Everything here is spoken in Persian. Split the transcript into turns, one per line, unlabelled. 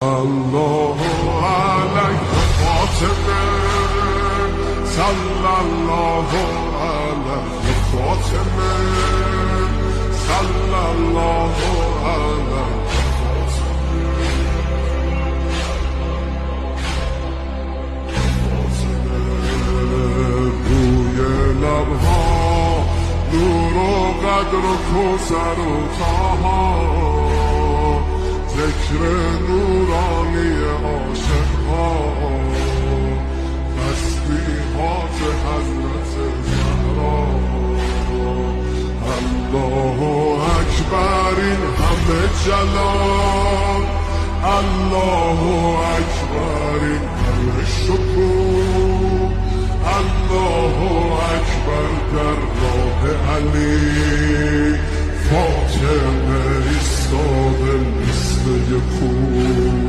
الله عليك فاطمه صلى الله عليك فاطمه صلى الله عليك روی لبها نور و قدر و کوثر و طاها ذکر نورانی عاشقها تسبیحات حضرت زهرا الله اکبر این همه جلال الله اکبر این همه شکوه الله اکبر در راه علی فاطمه ایستاده مثل یک کوه